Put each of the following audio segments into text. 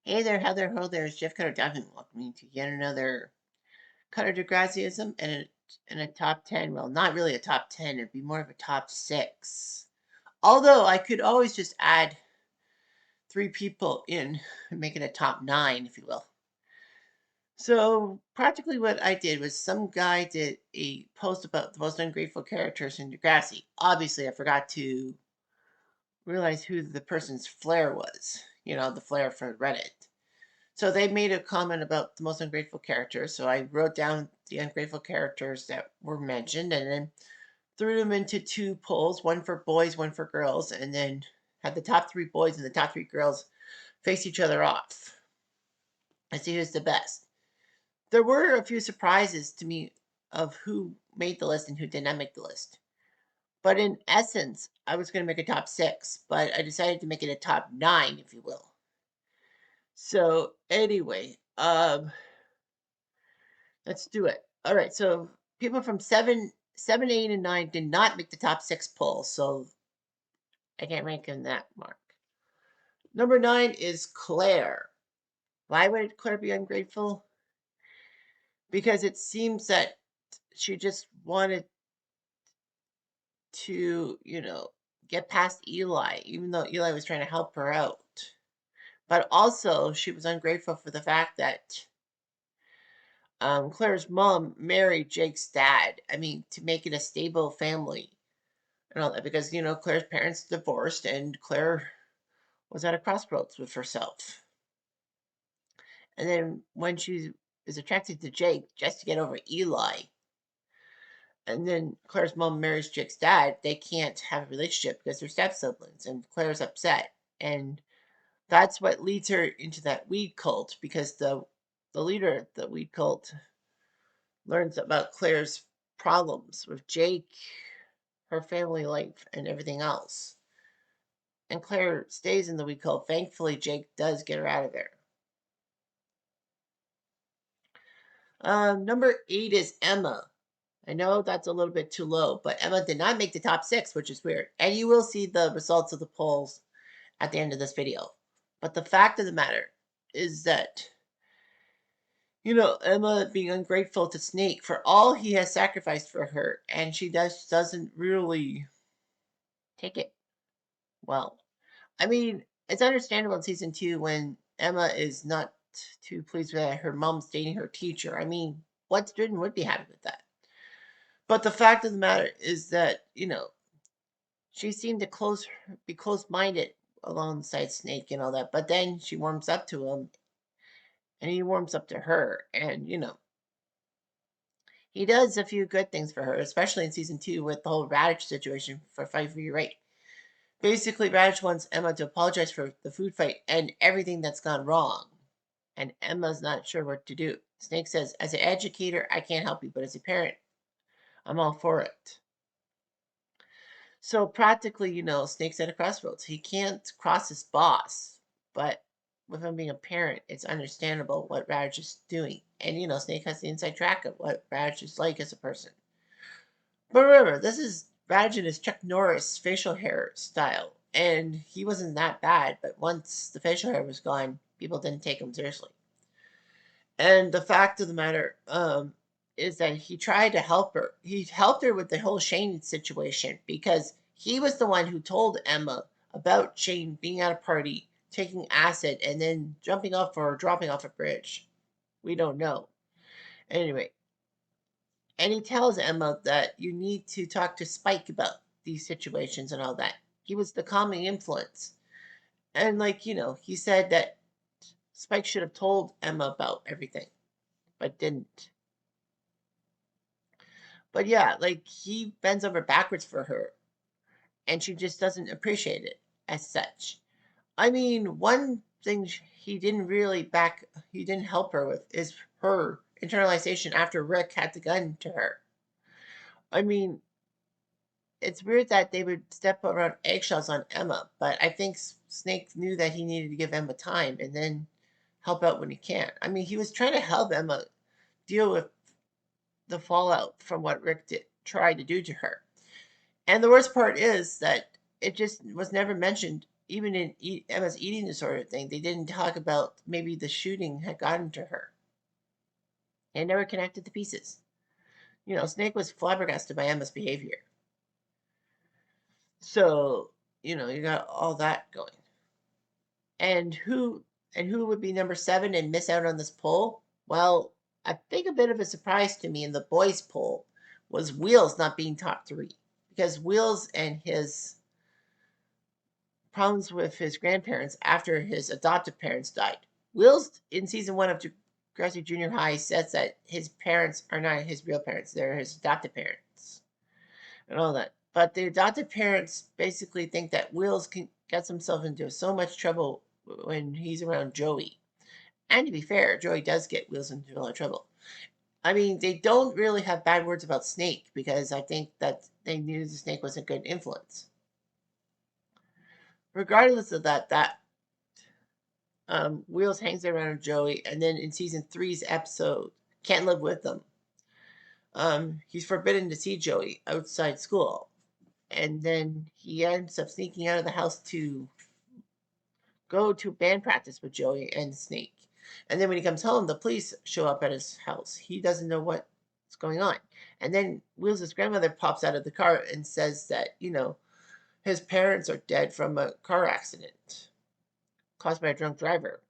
Hey there, Heather. Ho there. It's Jeff Cutter Diamond. Welcoming to yet another Cutter Degrassism and a top 10. Well, not really a top 10. It'd be more of a top 6. Although I could always just add 3 people in and make it a top 9, if you will. So practically what I did was some guy did a post about the most ungrateful characters in Degrassi. Obviously, I forgot to realize who the person's flair was. The flair for Reddit. So they made a comment about the most ungrateful characters. So I wrote down the ungrateful characters that were mentioned and then threw them into 2 polls, one for boys, one for girls, and then had the top 3 boys and the top 3 girls face each other off and see who's the best. There were a few surprises to me of who made the list and who did not make the list. But in essence, I was going to make a top 6, but I decided to make it a top 9, if you will. So anyway, let's do it. All right. So people from 8, and 9 did not make the top 6 poll. So I can't rank in that mark. Number 9 is Claire. Why would Claire be ungrateful? Because it seems that she just wanted to, get past Eli, even though Eli was trying to help her out. But also, she was ungrateful for the fact that Claire's mom married Jake's dad. I mean, to make it a stable family and all that, because Claire's parents divorced and Claire was at a crossroads with herself. And then when she is attracted to Jake just to get over Eli, and then Claire's mom marries Jake's dad, they can't have a relationship because they're step siblings, and Claire's upset. And that's what leads her into that weed cult, because the leader of the weed cult learns about Claire's problems with Jake, her family life, and everything else. And Claire stays in the weed cult. Thankfully, Jake does get her out of there. Number 8 is Emma. I know that's a little bit too low, but Emma did not make the top 6, which is weird. And you will see the results of the polls at the end of this video. But the fact of the matter is that, Emma being ungrateful to Snake for all he has sacrificed for her, and she doesn't really take it well. I mean, it's understandable in season 2 when Emma is not too pleased with her mom's dating her teacher. I mean, what student would be happy with that? But the fact of the matter is that, she seemed to be close-minded alongside Snake and all that. But then she warms up to him, and he warms up to her, and he does a few good things for her, especially in season 2 with the whole Radish situation for Fight for Your Right. Basically, Radish wants Emma to apologize for the food fight and everything that's gone wrong. And Emma's not sure what to do. Snake says, as an educator, I can't help you, but as a parent, I'm all for it. So practically, Snake's at a crossroads. He can't cross his boss, but with him being a parent, it's understandable what Radish is doing. And, Snake has the inside track of what Radish is like as a person. But remember, this is Radish in his Chuck Norris facial hair style. And he wasn't that bad, but once the facial hair was gone, people didn't take him seriously. And the fact of the matter is that he tried to help her. He helped her with the whole Shane situation because he was the one who told Emma about Shane being at a party, taking acid, and then jumping off or dropping off a bridge. We don't know. Anyway, and he tells Emma that you need to talk to Spike about these situations and all that. He was the calming influence. And, he said that Spike should have told Emma about everything, but didn't. But yeah, he bends over backwards for her, and she just doesn't appreciate it as such. I mean, one thing he didn't help her with is her internalization after Rick had the gun to her. I mean, it's weird that they would step around eggshells on Emma, but I think Snake knew that he needed to give Emma time and then help out when he can. I mean, he was trying to help Emma deal with the fallout from what Rick tried to do to her. And the worst part is that it just was never mentioned even in Emma's eating disorder thing, they didn't talk about maybe the shooting had gotten to her. And never connected the pieces. Snake was flabbergasted by Emma's behavior. So, you got all that going. And who would be number 7 and miss out on this poll? Well, I think a bit of a surprise to me in the boys' poll was Wheels not being top 3. Because Wheels and his problems with his grandparents after his adoptive parents died. Wheels in season 1 of Degrassi Junior High says that his parents are not his real parents, they're his adoptive parents and all that. But the adoptive parents basically think that Wheels gets himself into so much trouble when he's around Joey. And to be fair, Joey does get Wheels into a lot of trouble. I mean, they don't really have bad words about Snake because I think that they knew the Snake was a good influence. Regardless of that Wheels hangs around Joey, and then in season 3's episode, Can't Live With Them, he's forbidden to see Joey outside school. And then he ends up sneaking out of the house to go to band practice with Joey and Snake. And then when he comes home, the police show up at his house. He doesn't know what's going on. And then Wheels' grandmother pops out of the car and says that, his parents are dead from a car accident caused by a drunk driver.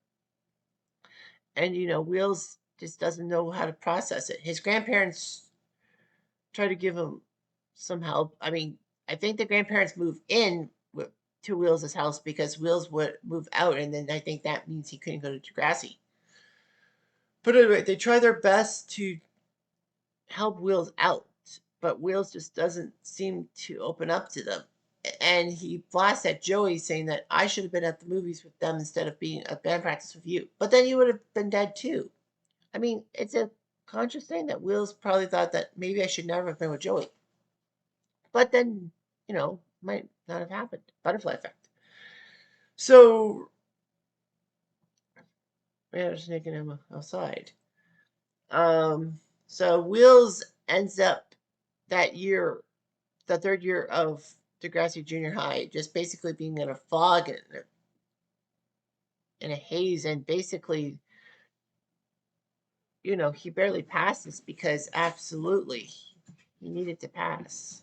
And, Wheels just doesn't know how to process it. His grandparents try to give him some help. I mean, I think the grandparents move in to Wheels' house because Wheels would move out, and then I think that means he couldn't go to Degrassi. But anyway, they try their best to help Wheels out, but Wheels just doesn't seem to open up to them. And he blasts at Joey saying that I should have been at the movies with them instead of being at band practice with you. But then you would have been dead too. I mean, it's a conscious thing that Wheels probably thought that maybe I should never have been with Joey. But then, might not have happened. Butterfly effect. So, yeah, just taking him outside. So Wheels ends up that year, the 3rd year of Degrassi Junior High, just basically being in a fog and in a haze, and basically, he barely passes because absolutely he needed to pass.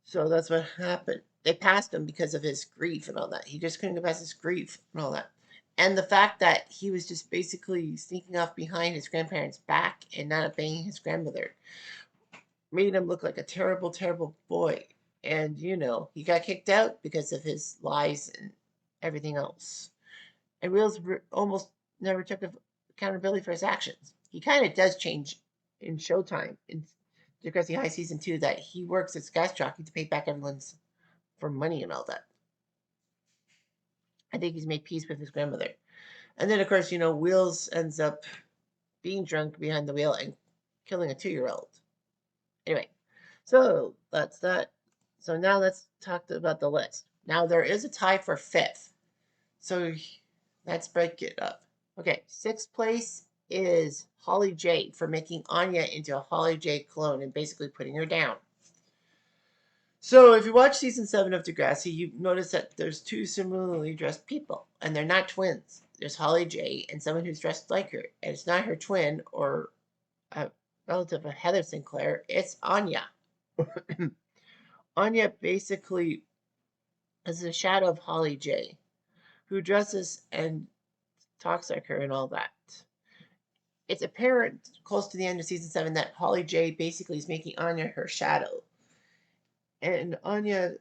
So that's what happened. They passed him because of his grief and all that. He just couldn't get past his grief and all that. And the fact that he was just basically sneaking off behind his grandparents' back and not obeying his grandmother made him look like a terrible, terrible boy. And, he got kicked out because of his lies and everything else. And Wheels almost never took accountability for his actions. He kind of does change in Showtime in Degrassi High Season 2 that he works as gas jockey to pay back everyone's for money and all that. I think he's made peace with his grandmother. And then, of course, Wheels ends up being drunk behind the wheel and killing a 2-year-old. Anyway, so that's that. So now let's talk about the list. Now there is a tie for 5th. So let's break it up. Okay, 6th place is Holly J for making Anya into a Holly J clone and basically putting her down. So if you watch season 7 of Degrassi, you notice that there's 2 similarly dressed people, and they're not twins. There's Holly J and someone who's dressed like her, and it's not her twin or a relative of Heather Sinclair, it's Anya. Anya basically is a shadow of Holly J, who dresses and talks like her and all that. It's apparent close to the end of season 7 that Holly J basically is making Anya her shadow. And Anya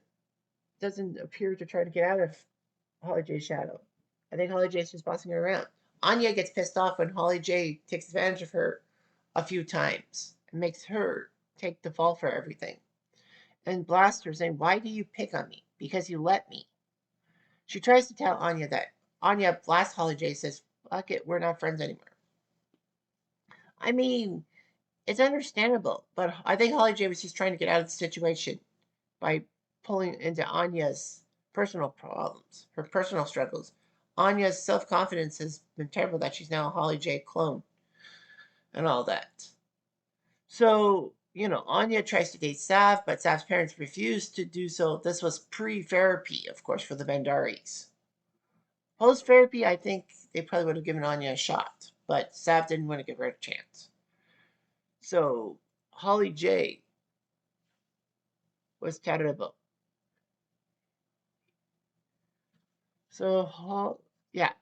doesn't appear to try to get out of Holly J's shadow. I think Holly J's just bossing her around. Anya gets pissed off when Holly J takes advantage of her a few times and makes her take the fall for everything. And blasts her, saying, "Why do you pick on me? Because you let me." She tries to tell Anya that. Anya blasts Holly J, says, "Fuck it, we're not friends anymore." I mean, it's understandable, but I think Holly J was just trying to get out of the situation by pulling into Anya's personal problems, her personal struggles. Anya's self-confidence has been terrible that she's now a Holly J clone and all that. So Anya tries to date Sav, but Sav's parents refuse to do so. This was pre-therapy, of course, for the Bandaris. Post-therapy, I think they probably would have given Anya a shot, but Sav didn't want to give her a chance. So Holly J was terrible. So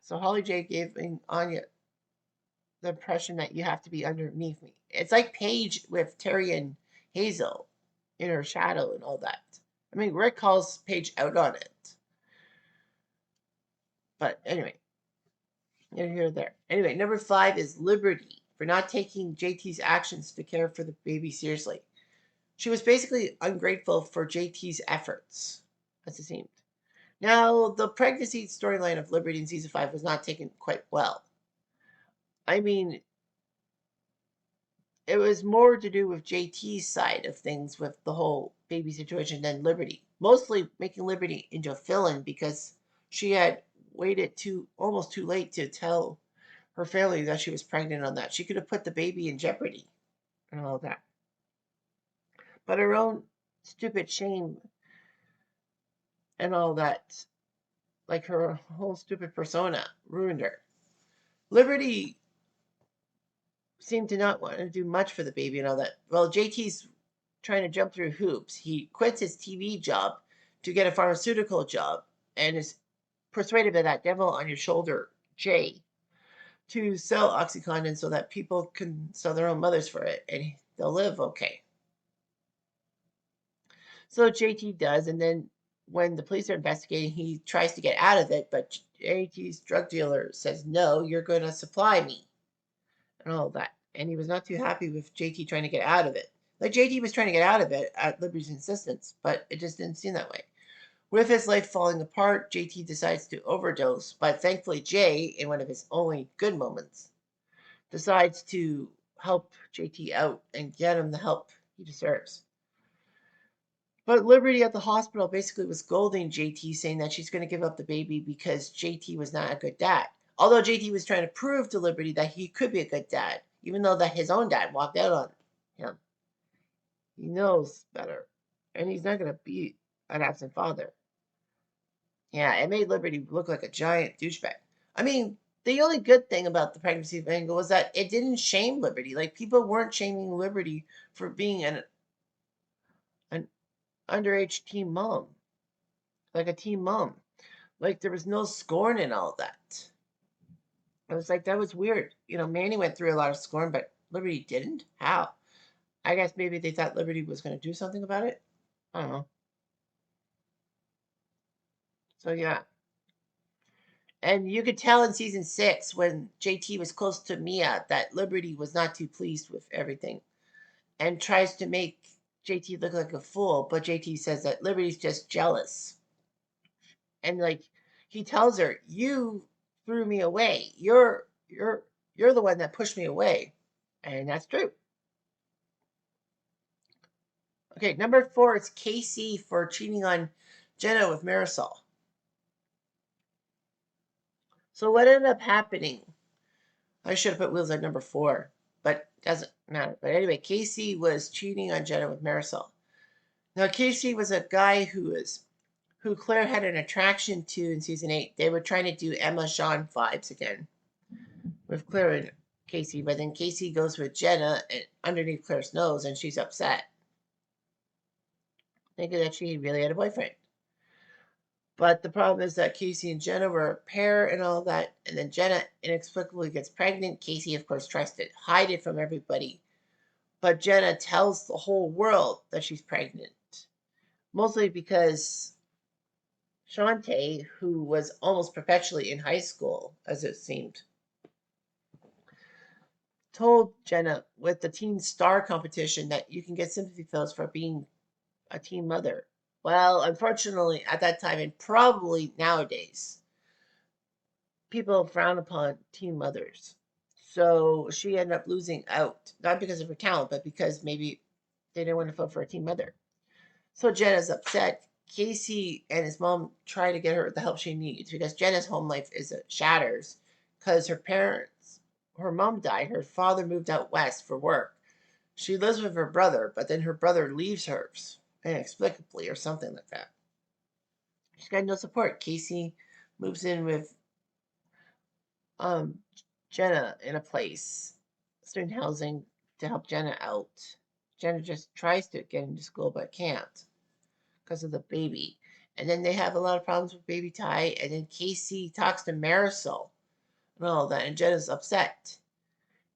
so Holly J gave Anya the impression that you have to be underneath me. It's like Paige with Terry and Hazel in her shadow and all that. I mean, Rick calls Paige out on it. But anyway, you're here or there. Anyway, number 5 is Liberty for not taking JT's actions to care for the baby seriously. She was basically ungrateful for JT's efforts, as it seemed. Now, the pregnancy storyline of Liberty in season 5 was not taken quite well. I mean, it was more to do with JT's side of things with the whole baby situation than Liberty. Mostly making Liberty into a villain because she had waited almost too late to tell her family that she was pregnant on that. She could have put the baby in jeopardy and all that. But her own stupid shame and all that, like her whole stupid persona, ruined her. Liberty seemed to not want to do much for the baby and all that. Well, JT's trying to jump through hoops. He quits his TV job to get a pharmaceutical job and is persuaded by that devil on your shoulder, Jay, to sell Oxycontin so that people can sell their own mothers for it and they'll live okay. So JT does, and then when the police are investigating, he tries to get out of it, but JT's drug dealer says, no, you're going to supply me and all that. And he was not too happy with JT trying to get out of it. Like JT was trying to get out of it at Liberty's insistence, but it just didn't seem that way. With his life falling apart, JT decides to overdose, but thankfully Jay, in one of his only good moments, decides to help JT out and get him the help he deserves. But Liberty at the hospital basically was scolding JT, saying that she's going to give up the baby because JT was not a good dad. Although JT was trying to prove to Liberty that he could be a good dad, even though that his own dad walked out on him. He knows better, and he's not going to be an absent father. Yeah, it made Liberty look like a giant douchebag. I mean, the only good thing about the pregnancy angle was that it didn't shame Liberty. Like, people weren't shaming Liberty for being an underage teen mom, like a teen mom. Like, there was no scorn in all that. I was like, that was weird. Manny went through a lot of scorn, but Liberty didn't? How? I guess maybe they thought Liberty was going to do something about it. I don't know. So, yeah. And you could tell in season 6 when JT was close to Mia that Liberty was not too pleased with everything and tries to make JT look like a fool, but JT says that Liberty's just jealous. And like he tells her, "You threw me away. You're the one that pushed me away." And that's true. Okay, number 4 is Casey for cheating on Jenna with Marisol. So what ended up happening? I should have put Wheels at number 4, but doesn't matter. But anyway, Casey was cheating on Jenna with Marisol. Now Casey was a guy who Claire had an attraction to in season 8. They were trying to do Emma Jean vibes again with Claire and Casey, but then Casey goes with Jenna and underneath Claire's nose, and she's upset, thinking that she really had a boyfriend. But the problem is that Casey and Jenna were a pair and all that, and then Jenna inexplicably gets pregnant. Casey, of course, tries to hide it from everybody, but Jenna tells the whole world that she's pregnant, mostly because Shantae, who was almost perpetually in high school, as it seemed, told Jenna with the Teen Star competition that you can get sympathy fills for being a teen mother. Well, unfortunately, at that time, and probably nowadays, people frown upon teen mothers. So she ended up losing out, not because of her talent, but because maybe they didn't want to vote for a teen mother. So Jenna's upset. Casey and his mom try to get her the help she needs because Jenna's home life is shatters because her mom died. Her father moved out west for work. She lives with her brother, but then her brother leaves her inexplicably or something like that. She's got no support. Casey moves in with um Jenna in a place, student housing, to help Jenna out. Jenna just tries to get into school but can't because of the baby. And then they have a lot of problems with baby Ty. And then Casey talks to Marisol and all that, and Jenna's upset.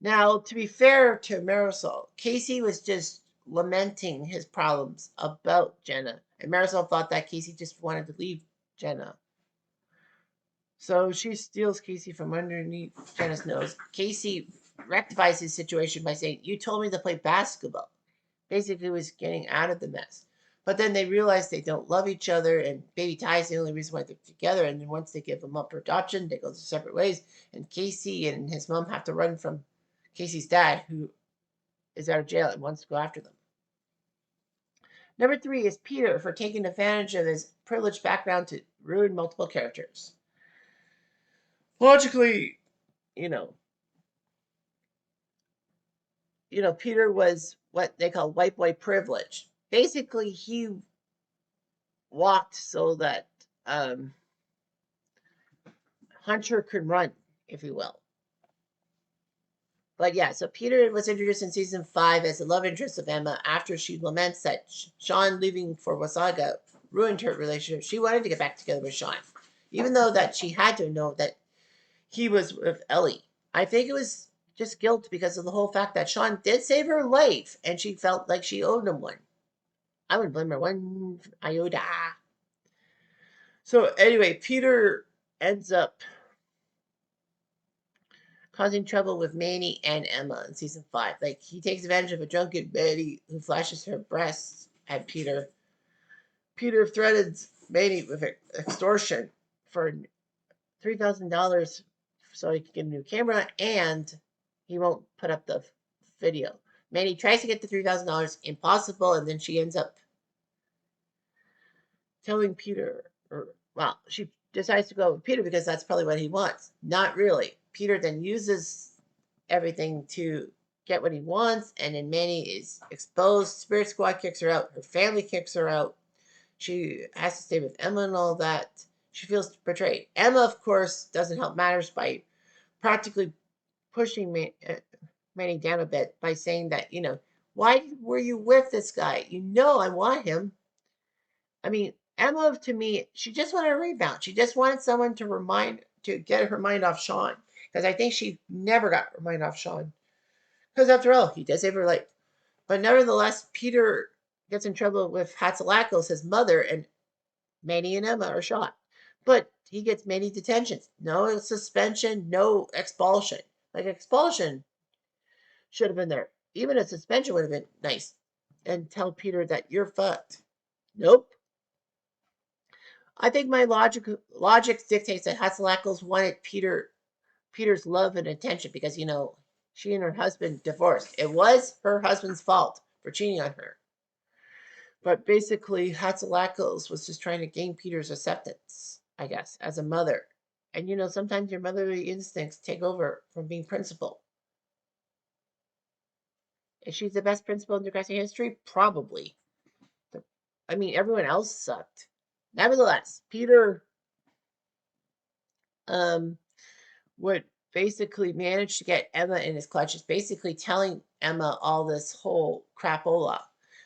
Now, to be fair to Marisol, Casey was just lamenting his problems about Jenna. And Marisol thought that Casey just wanted to leave Jenna. So she steals Casey from underneath Jenna's nose. Casey rectifies his situation by saying, "You told me to play basketball." Basically, was getting out of the mess. But then they realize they don't love each other, and baby Ty is the only reason why they're together. And then once they give him up for adoption, they go their separate ways. And Casey and his mom have to run from Casey's dad, who is out of jail and wants to go after them. Number 3 is Peter for taking advantage of his privileged background to ruin multiple characters. Logically, you know, Peter was what they call white boy privilege. Basically, he walked so that Hunter could run, if you will. But yeah, so Peter was introduced in season 5 as the love interest of Emma after she laments that Sean leaving for Wasaga ruined her relationship. She wanted to get back together with Sean, even though that she had to know that he was with Ellie. I think it was just guilt because of the whole fact that Sean did save her life and she felt like she owed him one. I wouldn't blame her one iota. So anyway, Peter ends up causing trouble with Manny and Emma in season 5. Like, he takes advantage of a drunken Manny who flashes her breasts at Peter. Peter threatens Manny with extortion for $3,000 so he can get a new camera, and he won't put up the video. Manny tries to get the $3,000, impossible, and then she ends up telling Peter, well, she decides to go with Peter because that's probably what he wants. Not really. Peter then uses everything to get what he wants, and then Manny is exposed. Spirit Squad kicks her out. Her family kicks her out. She has to stay with Emma and all that. She feels betrayed. Emma, of course, doesn't help matters by practically pushing Manny down a bit by saying that, why were you with this guy? I want him. I mean, Emma, to me, she just wanted a rebound. She just wanted someone to get her mind off Sean. Because I think she never got her mind off Sean. Because after all, he did save her life. But nevertheless, Peter gets in trouble with Hatzalakos, his mother, and Manny and Emma are shot. But he gets many detentions. No suspension, no expulsion. Like, expulsion should have been there. Even a suspension would have been nice. And tell Peter that you're fucked. Nope. I think my logic dictates that Hatzalakos wanted Peter's love and attention because, she and her husband divorced. It was her husband's fault for cheating on her. But basically, Hatzalakos was just trying to gain Peter's acceptance, I guess, as a mother. And, sometimes your motherly instincts take over from being principal. Is she the best principal in Degrassi history? Probably. Everyone else sucked. Nevertheless, Peter would basically manage to get Emma in his clutches, basically telling Emma all this whole crapola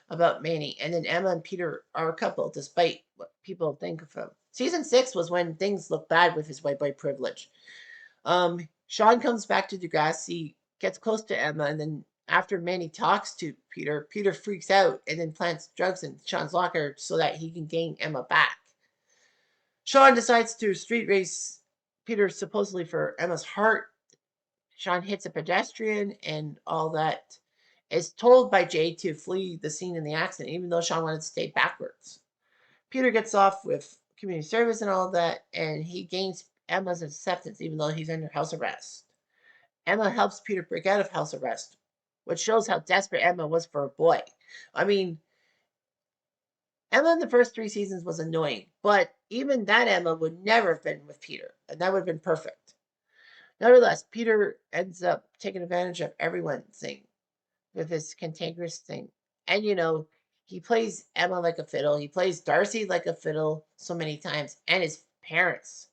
about Manny. And then Emma and Peter are a couple, despite what people think of him. Season 6 was when things looked bad with his white boy privilege. Sean comes back to Degrassi, gets close to Emma, and then after Manny talks to Peter, Peter freaks out and then plants drugs in Sean's locker so that he can gain Emma back. Sean decides to street race Peter supposedly for Emma's heart. Sean hits a pedestrian and all that. Is told by Jay to flee the scene in the accident, even though Sean wanted to stay backwards. Peter gets off with community service and all that, and he gains Emma's acceptance, even though he's under house arrest. Emma helps Peter break out of house arrest, which shows how desperate Emma was for a boy. Emma in the first 3 seasons was annoying, but even that Emma would never have been with Peter, and that would have been perfect. Nevertheless, Peter ends up taking advantage of everyone thing. with this cantankerous thing. And he plays Emma like a fiddle. He plays Darcy like a fiddle so many times, and his parents.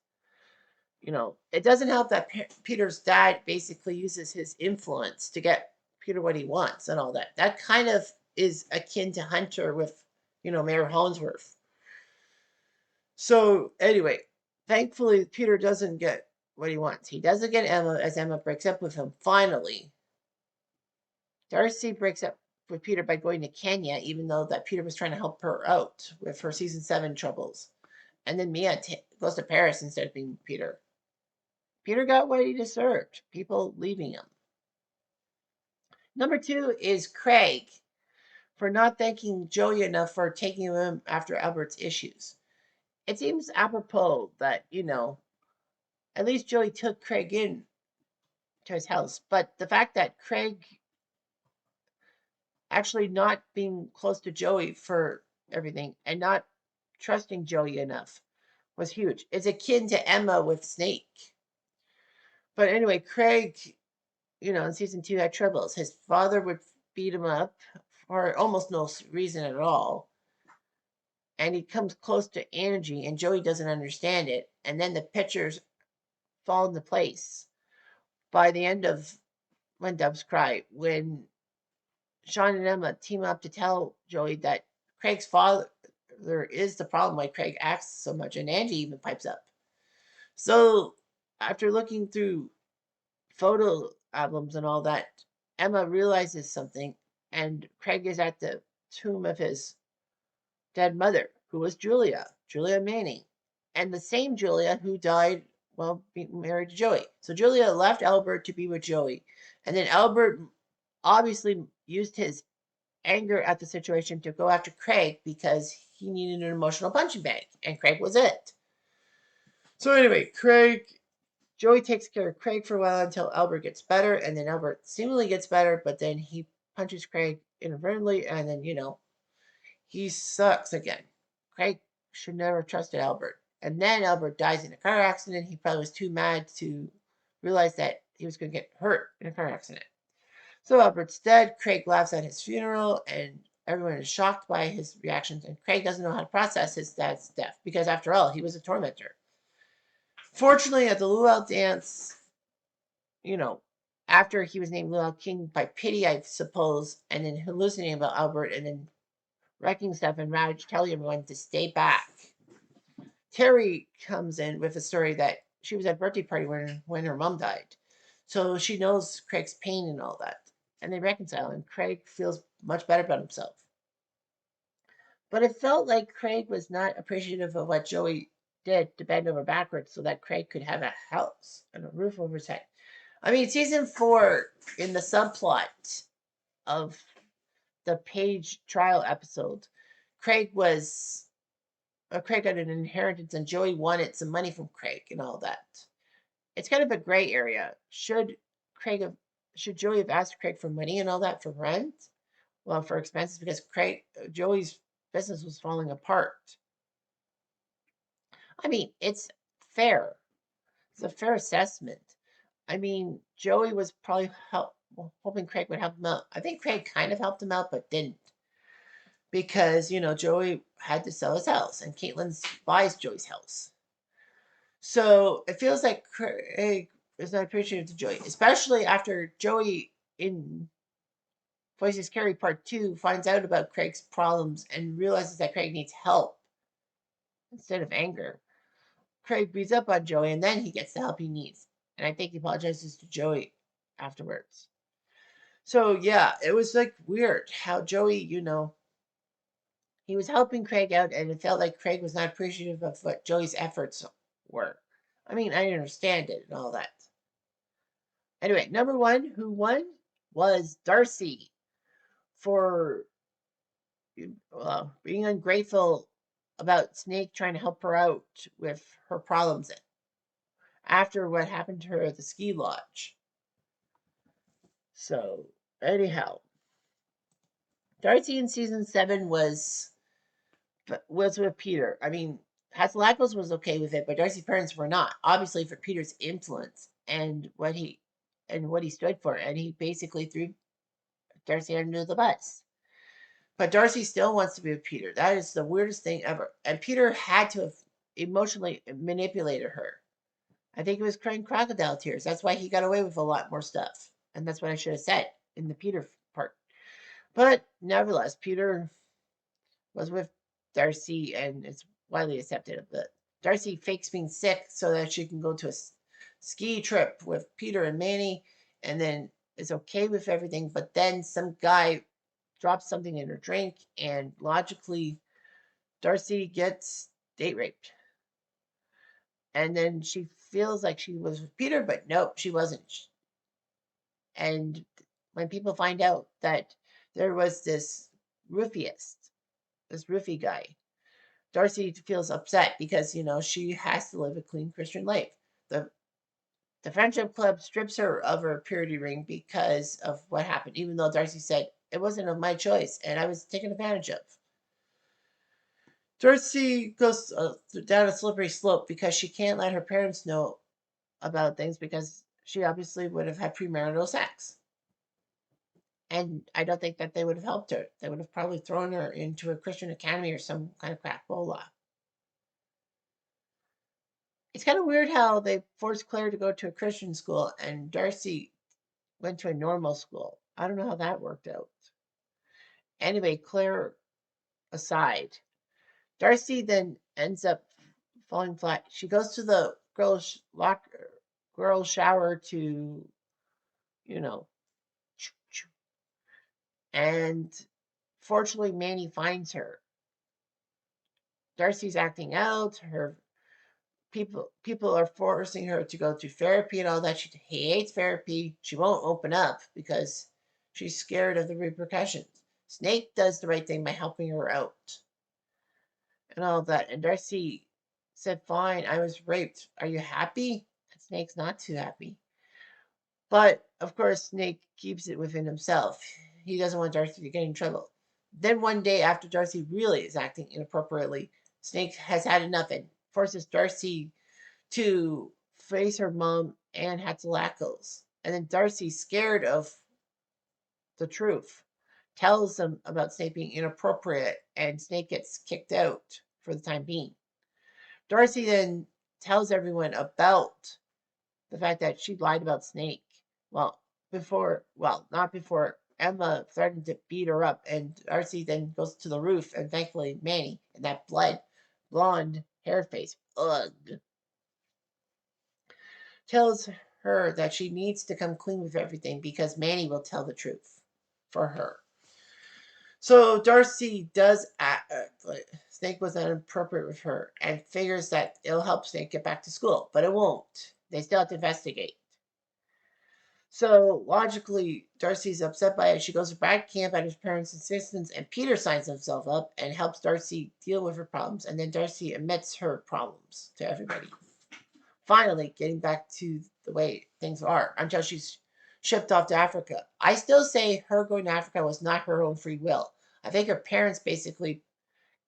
It doesn't help that Peter's dad basically uses his influence to get Peter what he wants and all that. That kind of is akin to Hunter with, Mayor Hollingsworth. So anyway, thankfully Peter doesn't get what he wants. He doesn't get Emma as Emma breaks up with him finally. Darcy breaks up with Peter by going to Kenya, even though that Peter was trying to help her out with her season 7 troubles. And then Mia goes to Paris instead of being Peter. Peter got what he deserved, people leaving him. Number 2 is Craig for not thanking Joey enough for taking him after Albert's issues. It seems apropos that, at least Joey took Craig in to his house. But the fact that Craig actually not being close to Joey for everything and not trusting Joey enough was huge. It's akin to Emma with Snake. But anyway, Craig, in season 2 had troubles. His father would beat him up for almost no reason at all. And he comes close to Angie, and Joey doesn't understand it. And then the pictures fall into place by the end of When Doves Cry, when Sean and Emma team up to tell Joey that Craig's father is the problem why Craig acts so much, and Angie even pipes up. So after looking through photo albums and all that, Emma realizes something, and Craig is at the tomb of his dead mother, who was Julia Manning, and the same Julia who died while being married to Joey. So Julia left Albert to be with Joey, and then Albert obviously used his anger at the situation to go after Craig because he needed an emotional punching bag, and Craig was it. So anyway, Joey takes care of Craig for a while until Albert gets better, and then Albert seemingly gets better, but then he punches Craig inadvertently, and then he sucks again. Craig should never have trusted Albert, and then Albert dies in a car accident. He probably was too mad to realize that he was going to get hurt in a car accident. So Albert's dead. Craig laughs at his funeral, and everyone is shocked by his reactions. And Craig doesn't know how to process his dad's death because, after all, he was a tormentor. Fortunately, at the luau dance, after he was named Luau King by pity, I suppose, and then hallucinating about Albert, and then wrecking stuff and Raj telling everyone to stay back. Terry comes in with a story that she was at a birthday party when her mom died. So she knows Craig's pain and all that. And they reconcile, and Craig feels much better about himself. But it felt like Craig was not appreciative of what Joey did to bend over backwards so that Craig could have a house and a roof over his head. I mean, season 4, in the subplot of the Page trial episode, Craig got an inheritance and Joey wanted some money from Craig and all that. It's kind of a gray area. Should Joey have asked Craig for money and all that for rent? Well, for expenses, because Joey's business was falling apart. I mean, it's fair. It's a fair assessment. I mean, Joey was probably hoping Craig would help him out. I think Craig kind of helped him out, but didn't. Because, Joey had to sell his house, and Caitlin buys Joey's house. So it feels like Craig is not appreciative to Joey, especially after Joey in Voices Carry Part 2 finds out about Craig's problems and realizes that Craig needs help instead of anger. Craig beats up on Joey, and then he gets the help he needs. And I think he apologizes to Joey afterwards. So yeah, it was like weird how Joey, he was helping Craig out, and it felt like Craig was not appreciative of what Joey's efforts were. I mean, I understand it and all that. Anyway, number 1 who won was Darcy for being ungrateful about Snake trying to help her out with her problems after what happened to her at the ski lodge. So, anyhow, Darcy in season 7 was with Peter. I mean, Hatzalakos was okay with it, but Darcy's parents were not. Obviously, for Peter's influence and what he stood for, and he basically Darcy under the bus. But Darcy still wants to be with Peter. That is the weirdest thing ever. And Peter had to have emotionally manipulated her. I think he was crying crocodile tears. That's why he got away with a lot more stuff. And that's what I should have said in the Peter part. But nevertheless, Peter was with Darcy, and it's widely accepted. But Darcy fakes being sick so that she can go to a ski trip with Peter and Manny, and then is okay with everything. But then some guy drops something in her drink, and logically, Darcy gets date raped. And then she feels like she was with Peter, but nope, she wasn't. And when people find out that there was this roofist, this roofie guy, Darcy feels upset because, she has to live a clean Christian life. The the friendship club strips her of her purity ring because of what happened, even though Darcy said it wasn't of my choice and I was taken advantage of. Darcy goes down a slippery slope because she can't let her parents know about things because she obviously would have had premarital sex. And I don't think that they would have helped her. They would have probably thrown her into a Christian academy or some kind of crapola. It's kind of weird how they forced Claire to go to a Christian school and Darcy went to a normal school. I don't know how that worked out. Anyway, Claire aside, Darcy then ends up falling flat. She goes to the girls' shower to, you know, and fortunately Manny finds her. Darcy's acting out. Her people are forcing her to go to therapy and all that. She hates therapy. She won't open up because she's scared of the repercussions. Snake does the right thing by helping her out and all that. And Darcy said, "Fine, I was raped. Are you happy?" And Snake's not too happy. But of course, Snake keeps it within himself. He doesn't want Darcy to get in trouble. Then one day, after Darcy really is acting inappropriately, Snake has had enough and forces Darcy to face her mom and Hatzalackles. And then Darcy, scared of the truth, tells them about Snake being inappropriate, and Snake gets kicked out for the time being. Darcy then tells everyone about the fact that she lied about Snake. Not before Emma threatened to beat her up, and Darcy then goes to the roof, and thankfully Manny, and that blonde hair face, ugh, tells her that she needs to come clean with everything because Manny will tell the truth for her. So Darcy does Snake was inappropriate with her and figures that it'll help Snake get back to school, but it won't. They still have to investigate. So logically, Darcy's upset by it. She goes back to camp at his parents' insistence, and Peter signs himself up and helps Darcy deal with her problems. And then Darcy admits her problems to everybody. Finally, getting back to the way things are until she's shipped off to Africa. I still say her going to Africa was not her own free will. I think her parents basically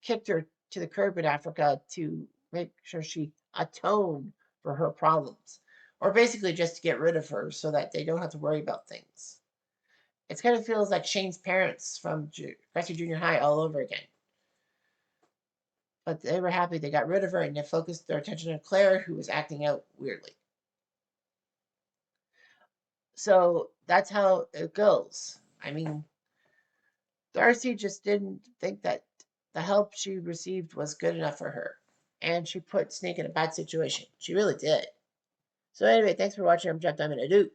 kicked her to the curb in Africa to make sure she atoned for her problems, or basically just to get rid of her so that they don't have to worry about things. It kind of feels like Shane's parents from Cressy Junior High all over again. But they were happy they got rid of her and they focused their attention on Claire, who was acting out weirdly. So that's how it goes. I mean, Darcy just didn't think that the help she received was good enough for her. And she put Snake in a bad situation. She really did. So anyway, thanks for watching. I'm Jeff Diamond. Adieu.